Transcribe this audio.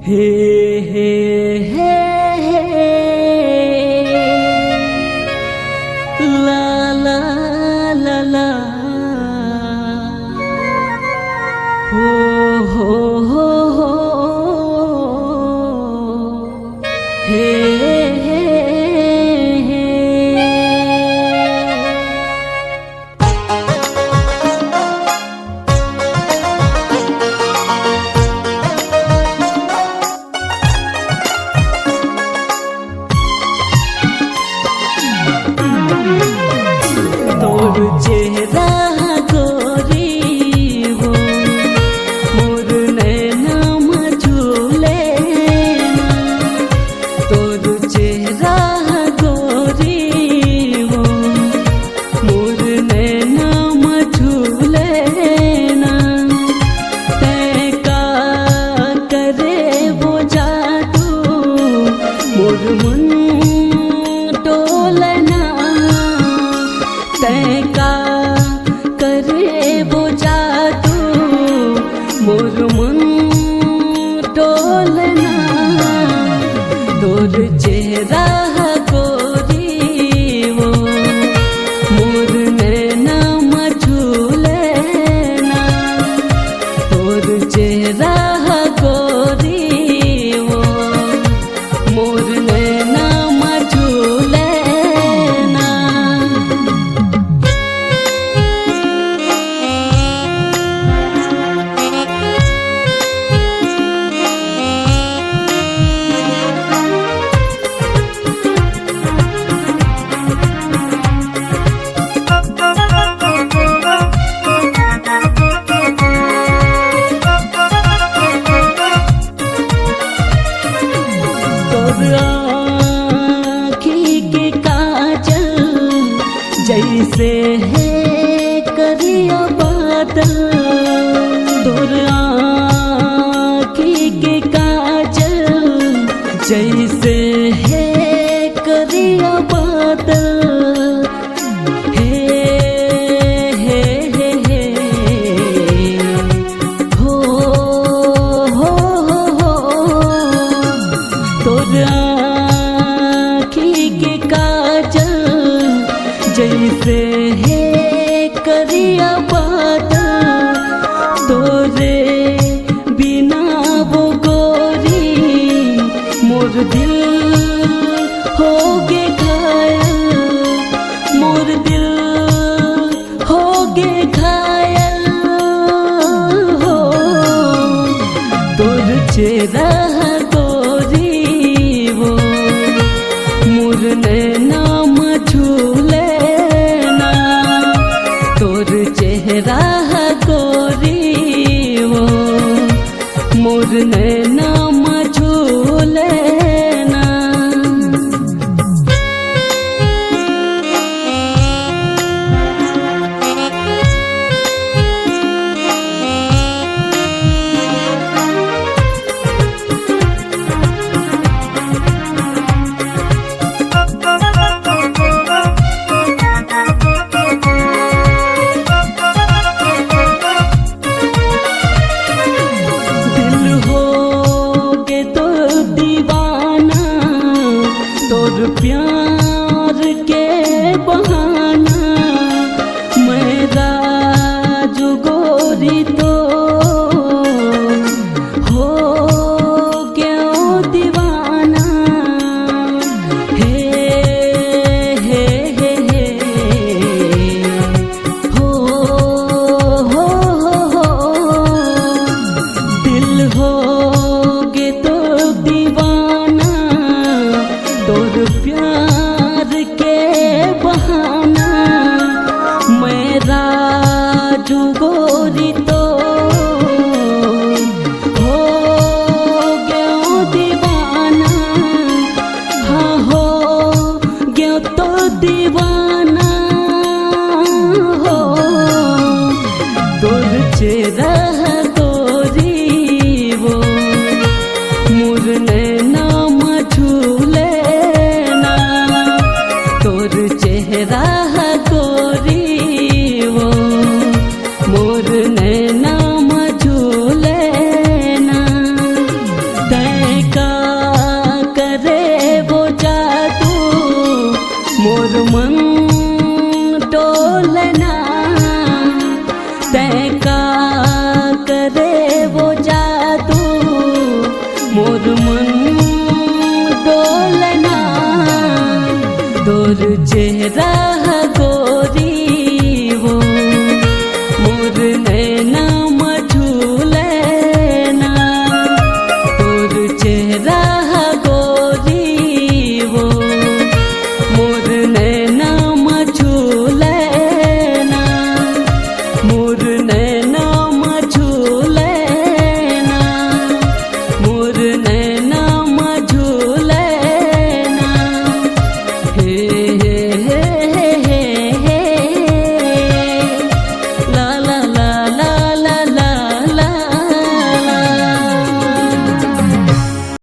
हे हे हे ला ला ला ला हो हो हो हो हे हे हे तोर चेहरा गोरी हो मोर नैना मझूले ना तोर चेहरा गोरी हो मोर नैना मझूले ना तै का करे वो जादू मोर मन डोलना तै का करे वो जादू मोर मन डोलना तोर चेहरा गोरी वो मोर नैना मझूले ना तोर चेहरा गोरी वो मोर नैना मझूले ना आँखी के काजल जैसे है करिया बादल तोर आँखी के काजल जैसे है करिया बादल हे हे हे हे हो हो हो तोर आँखी के काजल जैसे है करिया बादल तोरे बिना वो गोरी मोर दिल हो गे घायल मोर दिल हो गे घायल हो तोर चेहरा गोरी वो मोर नैना मझूले ना तोर चेहरा गोरी वो मोर नैना मझूले ना दिल हो गे तो दीवाना तोर प्यार के बहाना मेरा जो गोरी तो हो गया दीवाना हे हे हे हे हो हो हो दिल हो गे तो दीवाना तोर प्यार के बहाना मेरा जो गोरी तो हो गया दीवाना हाँ हो गया तो दीवाना हो तोर चेहरा गोरी वो मोर नैना मझूले ना तोर चेहरा गोरी वो मोर नैना मझूले ना तै मोर मन डोलना तोर चेहरा गोरी वो मोर नैना मझुलना तोर चेहरा गोरी वो मोर नैना मझुलना मोर नैना मझुलना मोर नैना